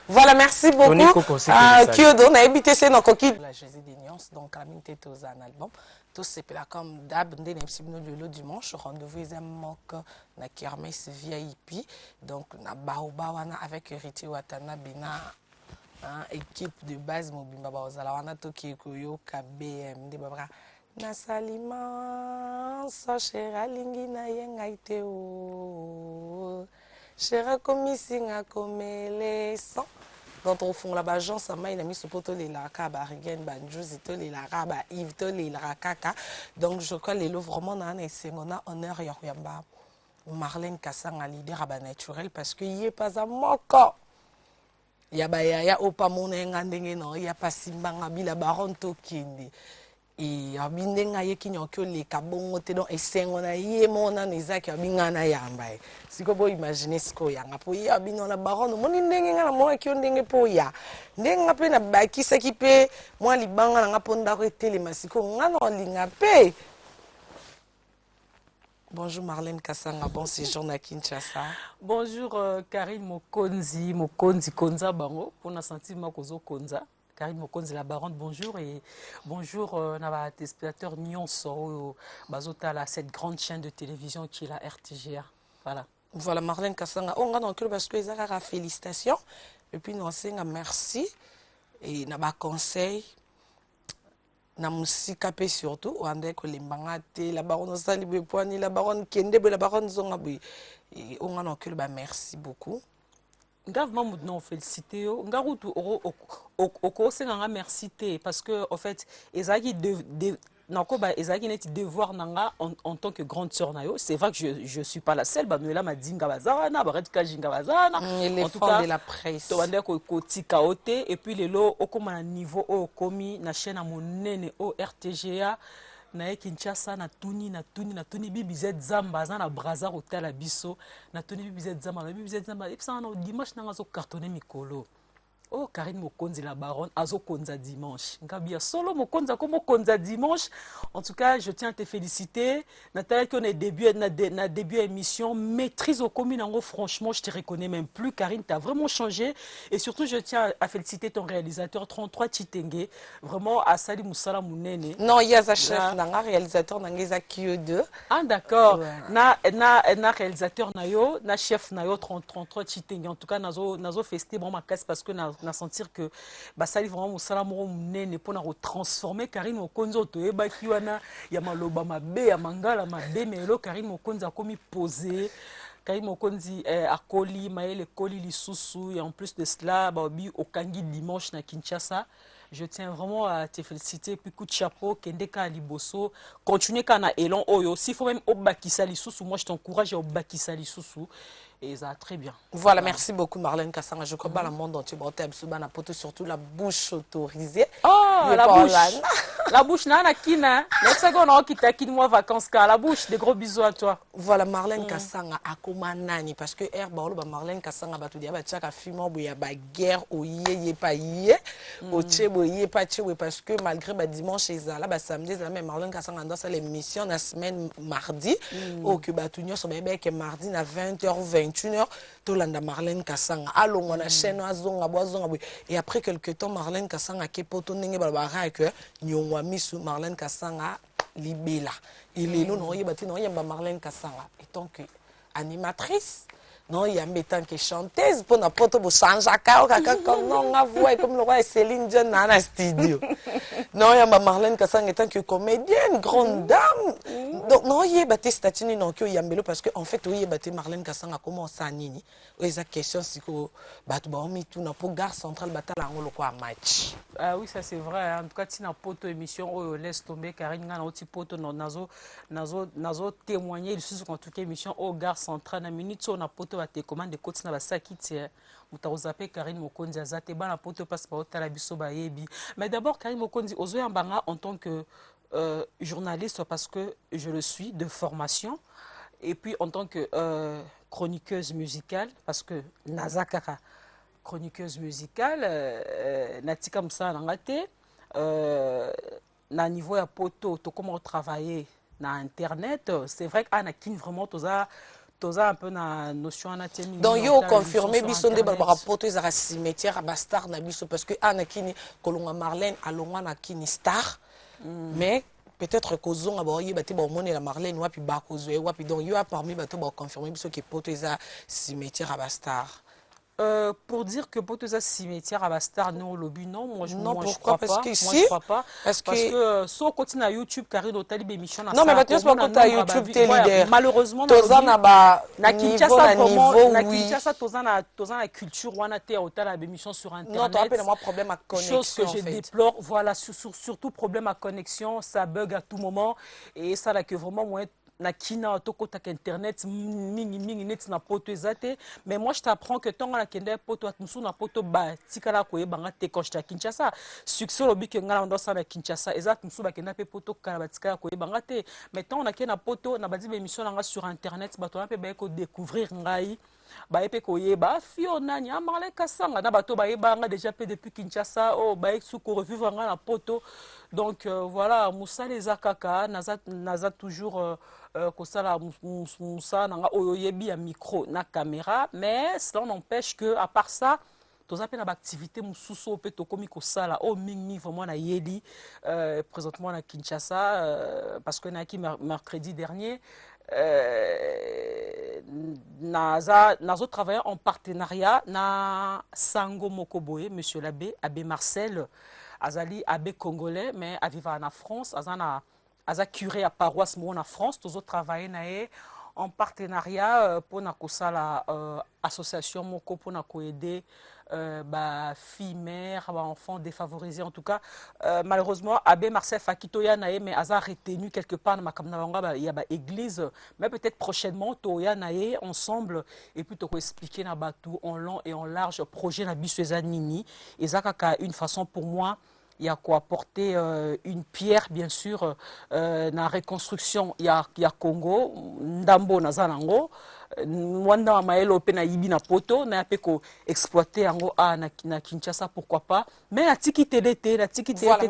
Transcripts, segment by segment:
Voilà, merci beaucoup. Kyodo, on a habité c'est notre coquille. La Jésus des nuances, donc la mine était aux album. Tout c'est là comme d'hab, on est le dimanche, rendez-vous les mock na kermesse VIP. Donc na baobawana avec Héritier Watana Bina. Équipe de base mobimba bazala wana toki koyo KBM de babra na salima so chera lingi na yenga iteo chera komisinga komele so dans ton fond là-bas Jean Sama il a mis ce poteau les laka barigen banjuzi to les lara ba Yves to les kaka donc je crois les lots vraiment na on a honneur yamba Marlène Kassanga leader à naturel parce que y est pas à moko ya opa monenga ndenge no ya pasimbanga bila baron tokende e abindenga yekinyo kyo le kabongo te don esengo na ye mona nezaki abingana yamba siko bo imaginer siko yanga po ya bino na baron moni ndenge ngana mo kyo ndenge po ya ndenga pe na bakisa ki pe moi libanga na ngaponda ko telema siko ngana olinga pe. Bonjour Marlène Kassanga, bon séjour à Kinshasa. Bonjour Karine Mokonzi Konza Bango, pour na senti Makozo Konza. Karine Mokonzi la baronne, bonjour et bonjour na téléspectateurs Nyonso bazota cette grande chaîne de télévision qui est la RTGA. Voilà. Voilà Marlène Kassanga, on regarde encore parce que les a félicitations et puis nous enseigne merci et na ba conseil. Na musika pe surtout wande ko limbanga te la baronne salibe poani la baronne kendebe la baronne zonga bui on a que ba merci beaucoup grave mamoud non félicité yo ngarutu oko senga merci te parce que en fait ezaki de nako ba ezaki neti devoir nanga en tant que grande sœur nayo c'est vrai que je suis pas la seule banuela madinga bazana baret kajinga bazana en tout cas de la presse to wande ko tika ote et puis lelo okoma na niveau o komi na chaîne à monene o RTGA na Kinshasa na tuni bibizet zamba za na braza otala biso na tuni bibizet zamba et puis ça na dimanche nanga zo cartonner mikolo. Oh, Karine Mokonzi la baronne, Azo Konza dimanche. Ngabia solo Mokonza comme Konza dimanche. En tout cas, je tiens à te féliciter. Nathalie, qu'on est début émission, maîtrise au commun, franchement, je te reconnais même plus. Karine, tu as vraiment changé. Et surtout, je tiens à féliciter ton réalisateur 33 Chitenge. Vraiment, Asali Moussala Mounene. Non, il y a un chef, un réalisateur, un Kyo 2. Ah, d'accord. Ouais. Na réalisateur, na chef, 33 Chitenge. En tout cas, nazo festé, bon, ma casse parce que na sentir que basali vraiment musala mo munene pona ko transformer Karine Mokonzi to ebaki wana ya maloba mabe ya mangala mabe melo Karine Mokonzi a komi poser Karine Mokonzi akoli maele koli lisusu et en plus de cela babi okangi dimanche na Kinshasa. Je tiens vraiment à te féliciter. Puis coup de chapeau, Kendeka Liboso. Continuez quand on a élan oyo. S'il faut même au bakisa lisusu, moi je t'encourage à au bakisa lisusu. Et ça très bien. Voilà, merci beaucoup Marlène Kassanga. Je crois pas le monde entier. Surtout la bouche autorisée. Oh, la bouche. La bouche, nana kina. L'exagon qui t'a moi vacances car la bouche. Des gros bisous à toi. Voilà, Marlène Kassanga akoma nani parce que Baolo Marlène Kassanga ba tout dia ba tchaka fimo boya ba guerre o yé pa yé. O tchebo yé pa tchebo parce que malgré ba dimanche ezala ba samedi ezala même Marlène Kassanga dans l'émission la semaine mardi au que ba tunyo so bébé que mardi na 20h20 21h, Tolanda Marlène Kassanga. Allons, on a chaîne Azonga, Boazonga. Et après quelques temps, Marlène Kassanga, qui est poton, n'est pas que nous avons mis sous Marlène Kassanga, libéla. Et les loups, non, il y a Marlène Kassanga. Et tant que animatrice, non, il y a en que chanteuse, pour n'importe où, Sanjaka, comme non, on voit comme le roi Céline Dion dans la studio. Non, il y a Marlène Kassanga en tant que comédienne, grande dame. Donc, non, il y a battu statut, non, qu'il y a parce qu'en fait, il y a battu Marlène Kassanga, comment ça nini. Il y a question, si que, battu, bah, on tout, n'a pas gare centrale, battu, là, on le quoi, match. Ah oui, ça c'est vrai. En tout cas, si na poto émission, on laisse tomber, Karine, na oti poto, nazo témoigner, il suffit qu'en tout cas, émission, au gare centrale, na minute, on a poto, te commande de côté na ba sakiti mutaozape Karine Mokonzi azate bana poto passe par otala biso ba yebi. Mais d'abord Karine Mokonzi ozoya mbanga en tant que journaliste parce que je le suis de formation et puis en tant que chroniqueuse musicale parce que nazakaka chroniqueuse musicale natika msa ngate na niveau ya poto to comment travailler na internet c'est vrai que anakin vraiment toza toza un peu na notion wana tie mingi donc na yo otala confirmé émission biso sur nde Internet. balobaka poto ezalaka cimetière ya bastar na biso parce que ana kini kolonga Marlène alongwa na kini star mais peut-être kozonga baoyeba te baomonela Marlène wapi bakozwa ye wapi donc yo parmi bato baoconfirme biso ke poto eza cimetière ya bastar. Pour dire que pour tous cimetière à Bastar, non, au lobby, non, moi je pourquoi? crois pas. Ici, moi je crois pas. Parce que so continue à YouTube, car il y a des émissions. Non, mais tu pas quand YouTube, t'es leader. Malheureusement, na Kinshasa, oui. Kinshasa, tozan la culture, on a été à émission sur Internet. Non, tu as un problème à connexion. Chose que je déplore, voilà, surtout problème à connexion, ça bug à tout moment. Et ça, là, que vraiment, moi, na kina toko tak internet mingi net na poto ezate mais moi je t'apprends que tant na kende poto atmusu na poto ba tikala ko yebanga te quand j'étais à Kinshasa succès lobi que ngala ndo sa na Kinshasa ezat musu ba kenda pe poto kala ba tikala ko yebanga te mais tant na kena poto na badi émission nga sur internet bato na pe ba ko découvrir ngai ba epe ko yeba Fiona nya Marlène Kasanga na bato ba yebanga déjà pe depuis Kinshasa oh ba su ko revivre nga na poto donc voilà Moussa les akaka naza toujours kosala musa nanga oyo yebi ya micro na caméra mais cela n'empêche que à part ça toza pe na activité mususu pe tokomi kosala o mingi vraiment na yeli présentement na Kinshasa parce que na ki mercredi dernier nazo travailler en partenariat na Sango Mokoboye monsieur l'abbé abbé Marcel azali abbé congolais mais a vivre en France azana aza curé à paroisse mon en France tous autres travailler naé en partenariat pour na kosala association moko pour na ko aider ba filles mères ba enfants défavorisés en tout cas malheureusement abbé Marcel Fakito ya naé mais aza retenu quelque part na makamna banga ya ba église mais peut-être prochainement to ya naé ensemble et puis to ko expliquer na batou en long et en large projet na biso eza nini ezaka une façon pour moi il y a quoi apporter une pierre bien sûr na reconstruction il y a Congo ndambo na zanango wanda maelo pe na yibi na poto na pe ko exploiter yango na Kinshasa pourquoi pas mais la tiki TDT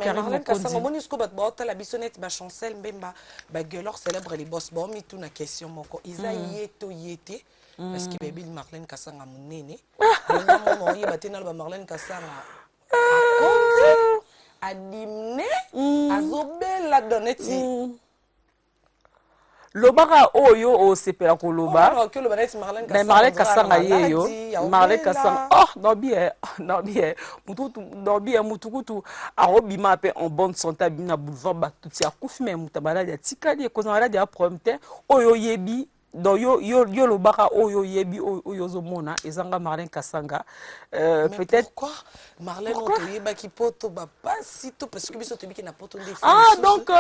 Karim Mokonzi moni sko bat ba la bisonnette ba chancel mbemba ba gueuleur célèbre les boss bon mi tout na question moko isa yeto yete parce que baby Marlène Kasanga munene non yeba tena ba Marlène Kasanga adimne azobela doneti lobaka oyo osepela koloba mais Marlène Kasanga yeyo Marlène Kasanga oh non bien mutukutu arobima pe en bonne santé bina boulevard batuti akufi mais mutabala ya tikali ko na ya problème te oyo yebi donc yo lobaka oyo yebi oyo zomona ezanga Marlène Kasanga peut-être pourquoi Marlène otoyeba ki poto ba pas tout parce que biso tebiki na poto ndé donc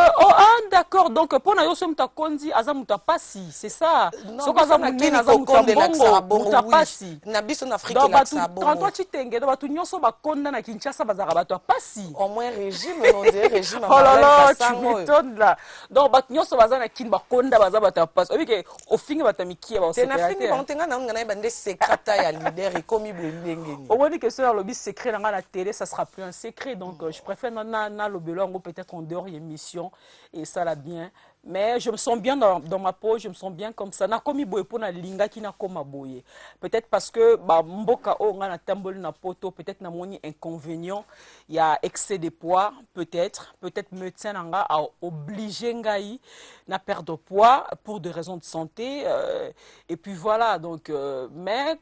d'accord donc pour na yo so mutakondi aza mutapasi c'est ça so kaza mutena aza mutambongo mutapasi na biso na Afrique la sabongo quand toi chitenge do batu nyonso bakonda na Kinshasa bazaka batu apasi au moins régime on dirait régime oh là là tu m'étonnes là donc batu nyonso baza na kin bakonda baza batu apasi obike fingi batamikia ba c'est na fingi bantenga na ngana bande secreta ya leader et comme ibengeni on dit que sur lobby secret dans la télé ça sera plus un secret donc je préfère na lobelo peut-être en dehors émission et ça l'a bien mais je me sens bien dans ma peau je me sens bien comme ça na komi boye pour na linga ki na koma boye peut-être parce que ba mboka o nga na tamboli na poto peut-être na moni inconvénient il y a excès de poids peut-être médecin nga a obligé ngai na perdre de poids pour des raisons de santé et puis voilà donc mais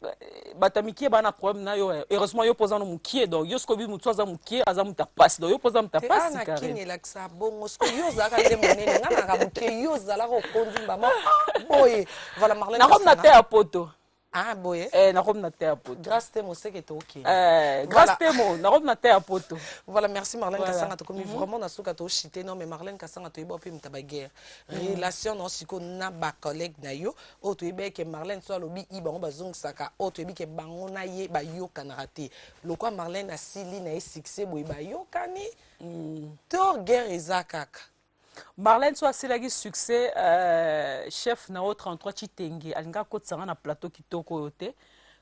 batamiki ba na problème na yo heureusement yo posa no mukie donc yo skobi mutso za mukie aza mutapasi donc yo posa mutapasi carré kini laksa bongo sko yo zaka le monene nga que yo zala ko kondi mama boye voilà Marlène na te a poto boye na na te a poto grâce te mo c'est que to OK grâce te mo na te a poto voilà merci Marlène Kasanga to komi vraiment na suka to chité non mais Marlène Kasanga to ibo pe mtaba guerre relation non siko na ba collègue na yo o to ibe ke Marlène so lobi ibango bazong saka o to ibi ke bango na ye ba yo kanarate lokwa Marlène asili na succès boye ba yo kani to guerre ezakaka Marlène soit c'est succès chef na autre 33 Chitenge alinga kotsanga na plateau kitoko yote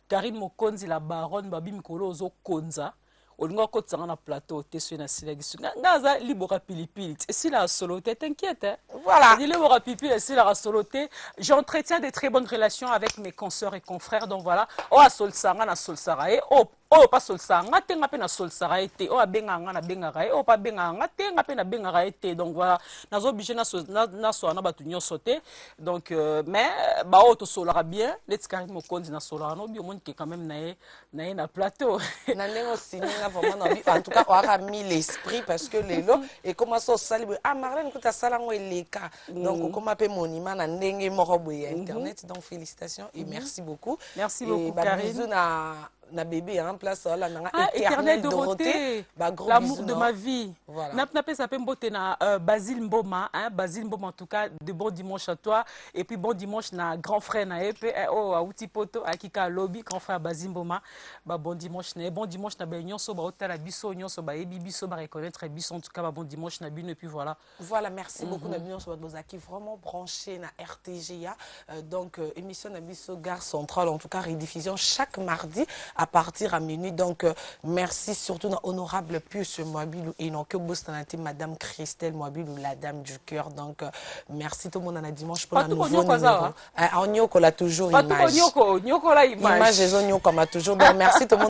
Karim Mokonzi la baronne babi mikolo ozo konza olinga kotsanga na plateau te so na silagi ngaza libora pilipili et si la solo te t'inquiète hein? Voilà. Libora pilipili et si la solo te j'entretiens de très bonnes relations avec mes consoeurs et confrères donc voilà o asol sanga na sol sarae o pas sol sanga te ngape na sol sarae te o abenga nga na benga rae o pa benga nga te ngape na benga rae te donc voilà nazo obligé na so na batu nyonso te donc mais ba o to solara bien let's carry mo kondi na solara no bi monde qui quand même na plateau na ndengo sininga vraiment en tout cas on a mis l'esprit parce que les lots et comment ça sali ah Marlène kuta salango eleka donc comment pe monima na ndenge moko boye internet donc félicitations et merci beaucoup Karine na bébé en place là na Éternel Dorothée l'amour de ma vie voilà na pesa pe mbote na Basile Mboma hein Basile Mboma en tout cas de bon dimanche à toi et puis bon dimanche na grand frère na epe o auti poto akika lobby grand frère Basile Mboma bon dimanche na ba nyonso ba otala biso nyonso ba ebi biso ba reconnaître biso en tout cas bon dimanche na bino et puis voilà merci beaucoup na bino so bozaki vraiment branché na RTGA donc émission na biso Gare Centrale en tout cas rediffusion chaque mardi à partir à minuit. Donc, merci surtout à Honorable Pius Mwabilou et non que Bostanati, Madame Christelle Mwabilou, la dame du cœur. Donc, merci tout le monde à dimanche pour la nouveau numéro. En Nyoko, là, toujours image. Nyoko, là, image. Image, Nyoko, comme toujours. Donc, merci tout le monde.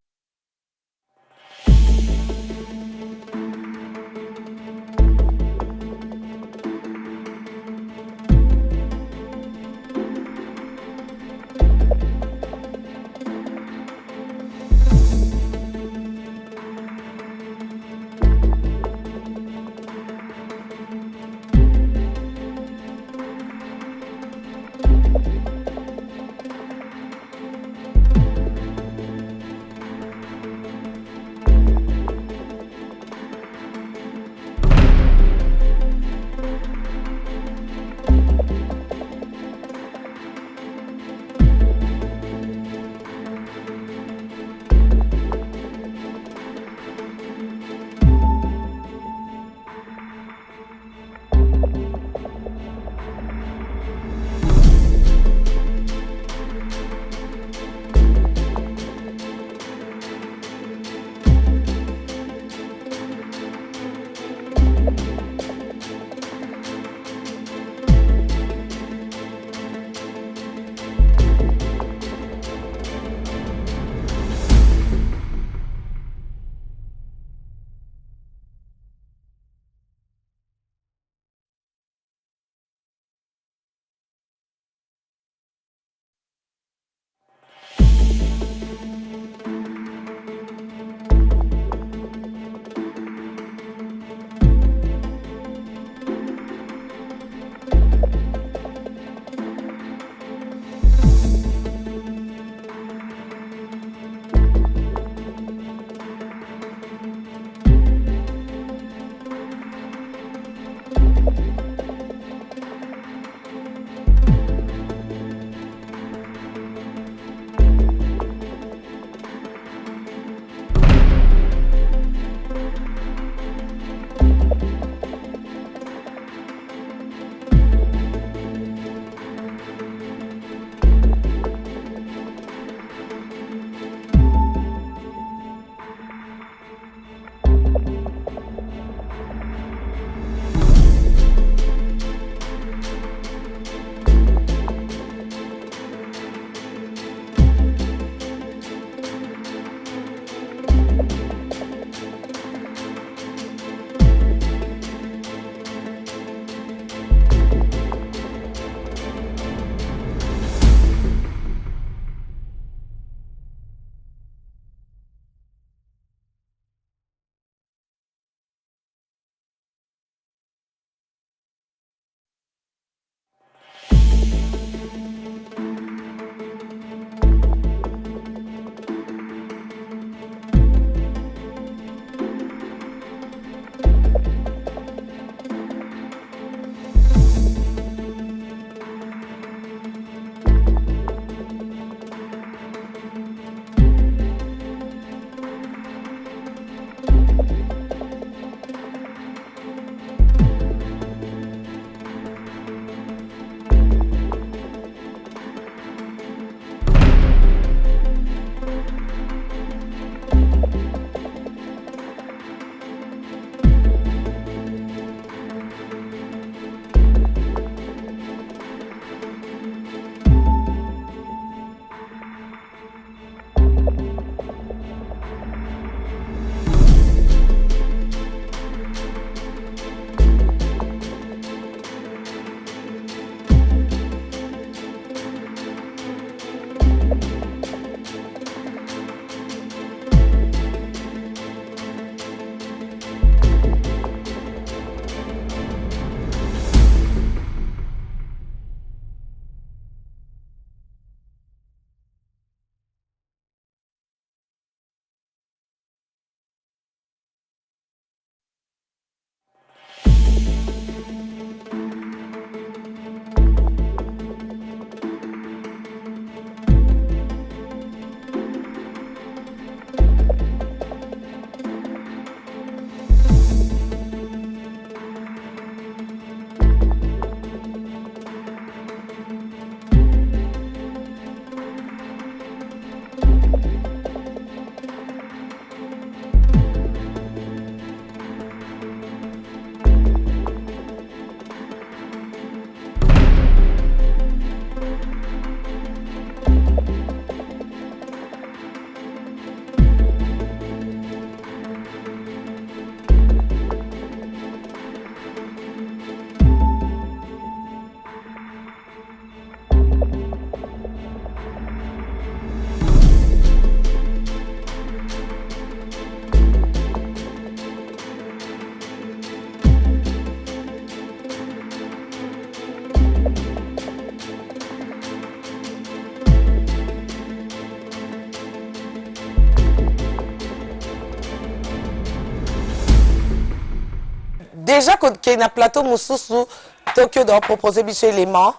déjà qu'il y a un plateau Moussoussou, Tokyo doit proposer des éléments.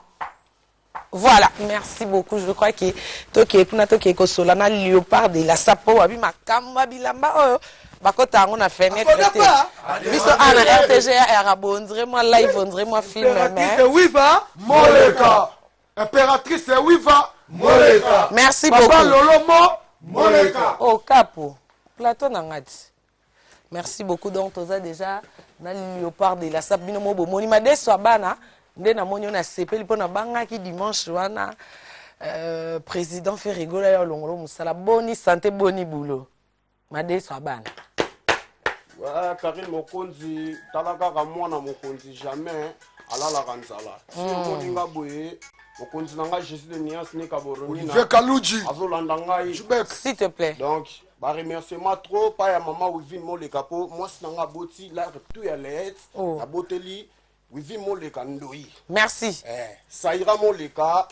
Voilà, merci beaucoup. Je crois que Tokyo est Solana Léopard de la Sapo, Abi Makamba Bilamba, Bakota, on a fait mettre. Biso ana RTGA Arabo, on dirait moi live, on dirait moi film. Impératrice Wiva Moleka. Impératrice Wiva Moleka. Merci beaucoup. Papa Lolomo Moleka. Oh, Capo, plateau Nangati. Merci beaucoup. Donc, tu as déjà dans le léopard de la Sapo, Bino Mobo, Monimade Swabana. Nde na moni na sepeli pona banga ki dimanche wana président fait rigoler ya longolo musala boni santé boni boulot made swabana ouais Karine Mokonzi talaka ka mwana mokonzi jamais alala kanzala si moninga boye mokonzi nanga Jésus de Nias ni kaboroni na Kaluji azolanda ngai s'il te plaît donc ba remerciement trop pa ya maman Wivine Molekapo moi sinanga boti la tout ya let la boteli Wivine Moleka ndoi. Merci. Saïra Moleka,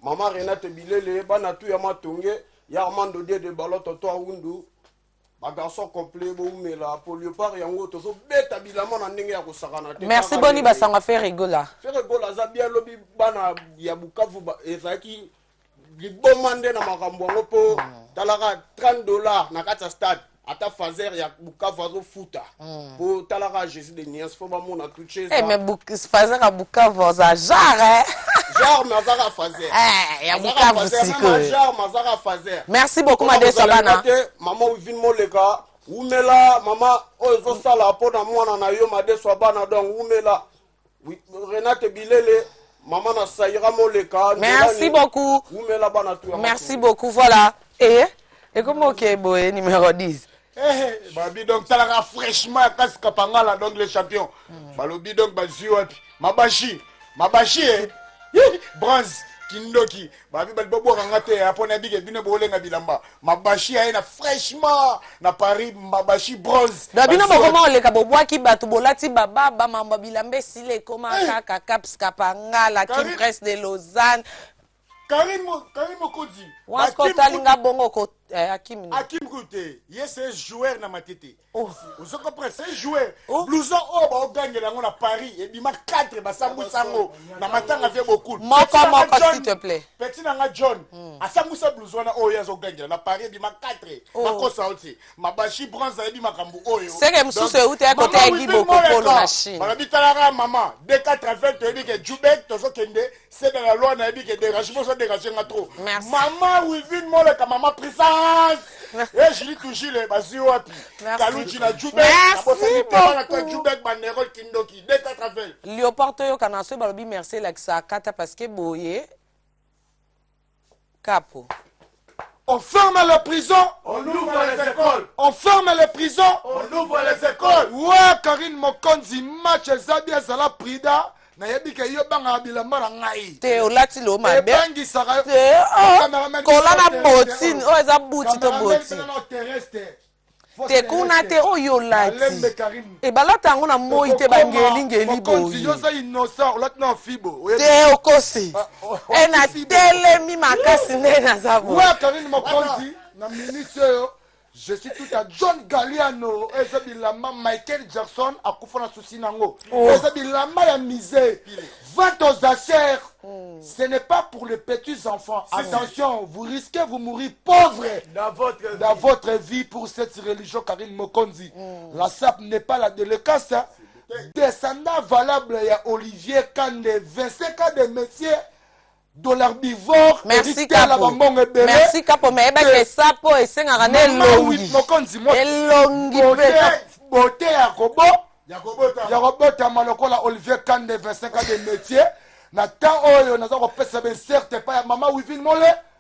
maman Renate Bilele, Banatu Yamatonge, Yarmando de Balot, Toto Wundu, Bagarçon complet, Boumela, Poliopar, Yango, Tozo, Beta Bilaman, Nenge Kosarana. Merci Boni Basanga fait rigola. Fait rigola, Zabia Lobby, Bana, Yabukavu, Ezaki, Libomande na Makambo, po, Talara $30, Nakata Stade. Ata fazer ya Bukavu azo futa pour talara Jésus de Nias faut ba mona toucher ça mais fazer à Bukavu za jar jar mazara fazer ya Bukavu siko jar mazara fazer merci beaucoup madame Sabana maman Wivine Moleka umela mama ozo sala pona mwana na yo madame Sabana donc umela Renate Bilele maman na Saïra Moleka merci beaucoup umela bana tu merci beaucoup voilà et comment ok boy numéro 10 Babi donc talaka fraîchement kaska pangala donc les champions. Balobi donc bazio mabashi bronze kindoki babi balbobo ngate apona bige bino bolenga bilamba mabashi aina fraîchement na Paris mabashi bronze. Dabino comment le kabobwa ki batu bolati baba ba mamba bilambe sile koma kaka caps kapangala qui presse de Lausanne. Karim Mokonzi. Waskotalinga bongo ko Hakim Koute, c'est joueur na matete. Vous comprenez, c'est joueur. Blouson ba gagne là na Paris et bima 4 ba sango na matanga fait beaucoup. Moko s'il te plaît. Petit na John. Asangusa blouson na oyo zo gagne na Paris bima 4. Makosa oti. Mabashi bronze et bima kambu oyo. C'est que msuse ute à côté ya Gibo Kopolo na Chine. Ba bitalaka maman, de 4 to ebi ke Jubek tozo kende, c'est dans la loi na ebi ke dérangement so déranger nga trop. Maman Wivine Moleka maman prisa. Et je lis toujours les basio wapi. Kaluchi na Jubek. Merci Jubek Banerol Kindoki. De 80. Léopard yo kana so balobi merci la kisa kata parce que boye Capo. On ferme les prisons, on ouvre les écoles. On ferme les prisons, on ouvre les écoles. Ouais, Karine Mokonzi match Zabia Zala Prida. Na yebi ke yo banga bilamba na ngai. Te olati lo mabe. Bangi saka. Te kolana botine, o eza buti to botine. Te kuna te oyo lati. E balata ngo na moi te bangeli ngeli boyi. Yo za innocent, olati na fibo. Te okosi. E na tele mi makasi ne na zabo. Ouais, Karine Mokonzi na ministre yo. Je suis tout à John Galliano, Ezabilama, Michael Jackson, à Koufana Soussinango. Ezabilama ya misère. Vente aux achères. Ce n'est pas pour les petits enfants. Attention, vous risquez de mourir pauvre dans votre vie pour cette religion, Karine Mokonzi. La SAP n'est pas la délicace. Descendant valable, il y a Olivier Kande, 25 ans de métier. $bivore. Merci Capo. Merci Capo. Mais que ça pour essayer de gagner l'ongi. L'ongi. Beauté Yakobo. Yakobo Malokola Olivier Kande 25 ans de métier. Na temps oyo na zako pesa ben certes pas maman Wivine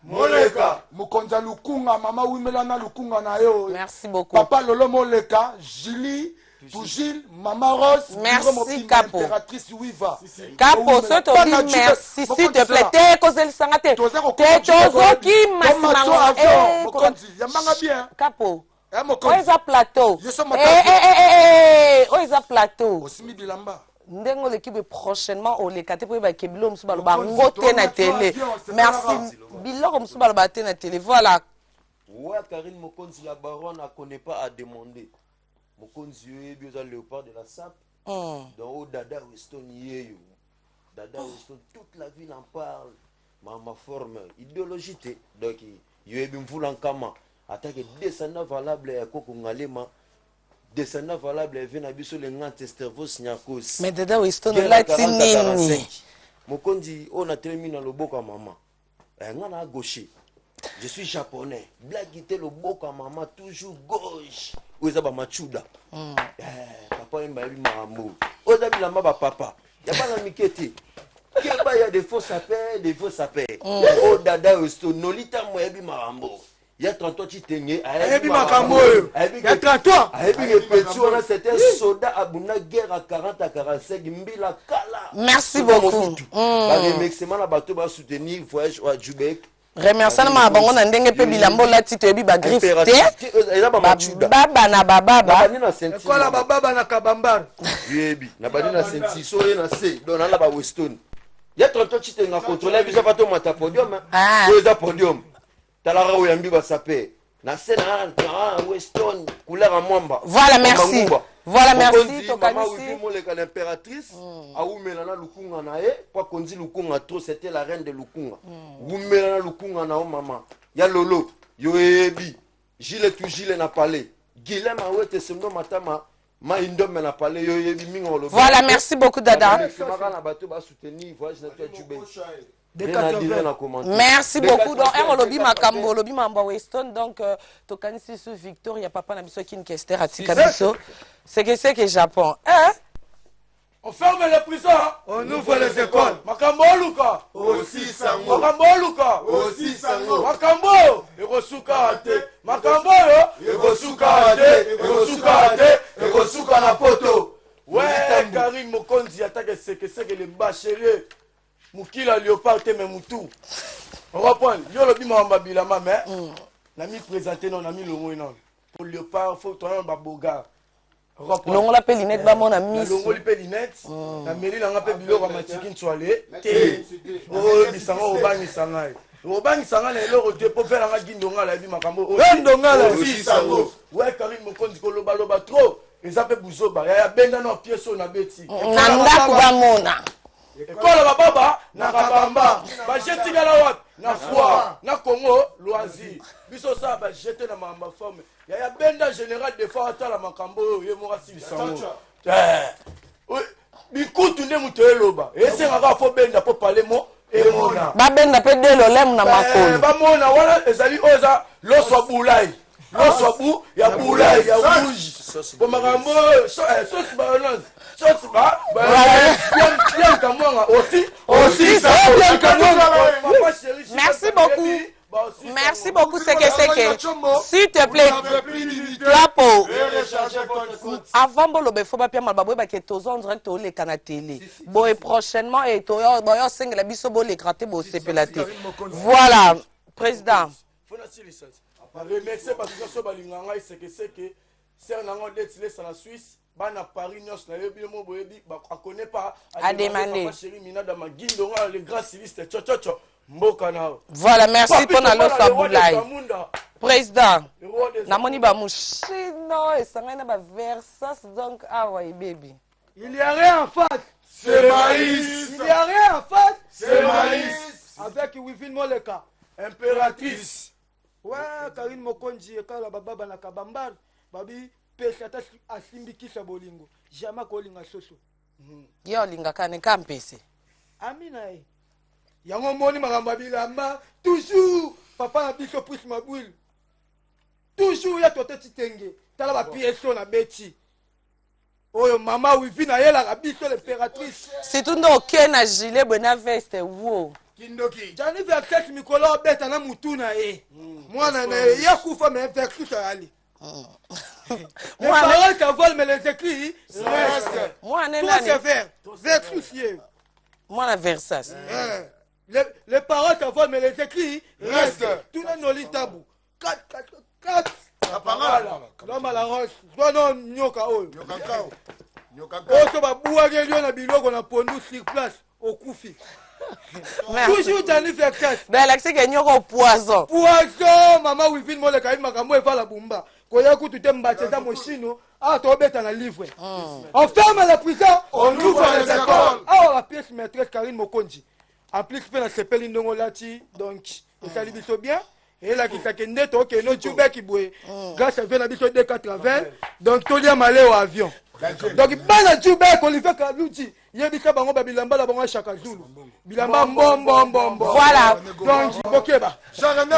Moleka. Mukonza Lukunga mama Wimela na Lukunga na yo. Merci beaucoup. Papa Lolo Moleka, Julie Gilles, Maman Rose, merci Capo. Impératrice Wiva. Capo, ce te dit merci, s'il te plaît. T'es causé le sangate. T'es tozo qui m'a bien. Capo. Où est-ce plateau? Où est-ce plateau? Osimi Bilamba. Ndengo l'équipe prochainement au lekate pour ba kebilo msuba ba ngote na télé. Merci. Biloko msuba ba na télé. Voilà. Ouais, Karine Mokonzi la baronne ne connaît pas à demander. Mokonzi est bien léopard de la SAP. Donc Dada Weston yeyo. Dada Weston, toute la ville en parle. Ma forme idéologie donc yebi mvula nkama attaque descendant valable ya koko ngalema descendant valable vena biso le ngante stervos nyakos. Mais Dada Weston la tinini. Mokondi on a terminé na loboko mama. Ngana gaucher. Je suis japonais. Blague le boka maman toujours gauche. Oza ba machuda. Papa mba bi mambo. Oza bi la maba papa. Ya pas na miketi. Keba ya des faux sapins, des faux sapins. Oh Dada Weston nolita mo ya bi mambo. Ya 33 chitenge. Ayebi makambo yo. Ya 33. Ayebi le petit on a c'était soldat abuna guerre à 40 à 45 mbila kala. Merci beaucoup. Ba remerciement na bato ba soutenir voyage à Djoubek. Remerciement à bango na ndenge pe bilambo la tito yebi ba griffe te. Baba na baba. Kola baba na kabambar. Yebi na bani na senti so ye na se don na ba Weston. Ya 30 chite nga contrôler biso pato mata podium. Ko podium. Talara oyambi ba sapé. Na se na Weston couleur à mwamba. Voilà, merci. Voilà, merci. Maman oui l'impératrice a oumela na lukunga na e pas konzi lukunga trop c'était la reine de lukunga. Oumela na lukunga na o maman. Ya lolo yo ebi. Gile tu gile na palais. Guilhem a wete semno matama ma indom na palais yo ebi mingo. Voilà, merci beaucoup Dada. Merci beaucoup. Donc, Lobby Makambo, Lobby Mamba Weston. Donc, Tokanisi sous Victoria, papa n'a besoin qu'une question à Tikabiso. C'est que Japon. Hein? On ferme les prisons, on ouvre les écoles. Makambo Luka, aussi sango. Makambo Luka, aussi sango. Makambo, Erosuka ate. Makambo, Erosuka ate. Erosuka ate. Erosuka na poto. Ouais, Karim Mokonzi attaque c'est que les bacheliers. Mukila Léopard te memutu. On reprend. Yo le bima mbabila ma mais. Na mi présenter non na mi longo non. Pour Léopard faut toi ba boga. Longo la pelinette ba mon ami. Longo la pelinette. Na meli la ngape bilo ba matiki ntwale. Te. Oh bisanga obangi sangai. Obangi sanga le loro te po faire nga gindonga la bi makambo. Gindonga la aussi sango. Ouais Karim Mokonzi ko loba loba trop. Ezape buzoba. Ya benda no pieso na beti. Nanda kubamona. Ekola baba na kabamba ba jeti gala wat na foi na Congo loisir biso sa ba jeter na mamba forme ya benda général de fois atala makambo ye mo rasili sango bikutu nde muto eloba esenga ka fo benda po parler mo emona ba benda pe de lolem na makolo ba mona wala ezali oza loswa bulai loswa bu ya bulai ya rouge po makambo sauce bayonaise. Merci beaucoup. Merci beaucoup, c'est que. S'il te plaît. Clapo. Avant, il faut pas que tu en direct au les télé. Bon, et prochainement, et tu as 5 la biso bo l'écran voilà, président. Remercier parce que so balinganga c'est que c'est nango d'être la Suisse. Bana Paris nyos na yebi mo boyebi ba connaît pas a demandé chéri minada magindo nga le grand civiliste chochocho mboka na. Voilà, merci pour na losa boulay. Président. Na moni ba mushino et sanga na ba versas donc ah ouais baby. Il y a rien en face. C'est maïs. Il y a rien en face. C'est maïs. Avec Wivin Moleka, impératrice. Ouais, Karim Mokonzi et Kala Baba na Kabambar, babi pesa ta asimbikisa bolingo. Jamais kolinga soso. Yo linga kane kampese. Amina e. Yango moni magamba bilamba toujours papa na biso plus mabwil. Toujours ya tote titenge. Tala ba pieso na beti. Oyo mama wivi na yela ka biso l'impératrice. C'est tout ndo na gilet bona veste wo. Kindoki. Jani verset mikolo beta na mutuna e. Mwana na ya kufa mais verset ali. Moi les paroles volent mais les écrits restent. Moi nani. Toi c'est vert. Verset. Moi la versas. Les paroles volent mais les écrits restent. Tout le noli tabou. 4 la parole. L'homme la roche. Toi non nyoka oyo. Nyoka. Oso ba buage lio na biloko na pondu sur place au Koufi. Toujours Jani Verset. Ben l'accès que nyoko poison. Poison maman Wivin Moleka makambo e fa la bumba. Koya kutu te mbatiza mochino. Ah, tu as dans livre. On ferme la prison, on ouvre les écoles. Ah, la pièce maîtresse Karine Mokonji. En plus, il a s'appelle Ndongolati, donc il s'allie bien. Et là, il s'est dit que nous sommes qui boué. Grâce à Vienne, il a 80. Donc, tout le monde allé au avion. Donc, bana Djoubé, qu'on lui fait Kalouti. Il y a des gens qui ont bilamba la banque chaque jour. Bilamba bon. Voilà. Donc, ok, bah. Jean-René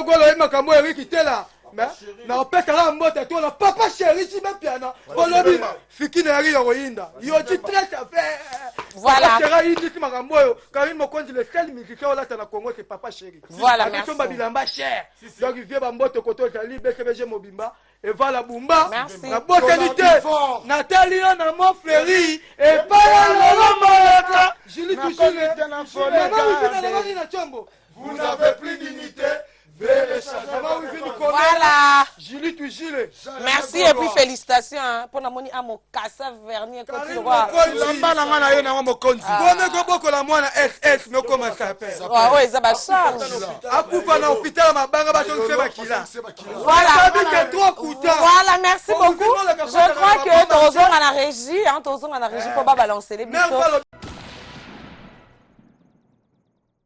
Golo, il m'a kamou Eric qui était là. Mais, on peut faire un mot à toi, papa chéri, tu m'as piano. Pour le bim, Fiki n'a rien au Inda. Il a dit très à faire. Voilà. Karine Mokonzi, le seul musicien là, dans Congo, c'est papa chéri. Voilà, merci. Bilamba cher. Donc, il vient Bamboto Koto, Jali, BCBG Mobimba. Et voilà, Bumba. Merci. La botalité. Nathalie, on a mon fléri. Et pas la Julie Touchile. Vous n'avez plus d'unité. Voilà. Julie Touchile. Merci et puis félicitations hein, pour la moni à mon Kassa Vernier Côte d'Ivoire. SS, mais comment ça s'appelle? Oui, ça va charge. Voilà. Voilà, merci beaucoup. Je crois que Tozon à la régie, hein, Tozon à la régie pour pas balancer les bisous.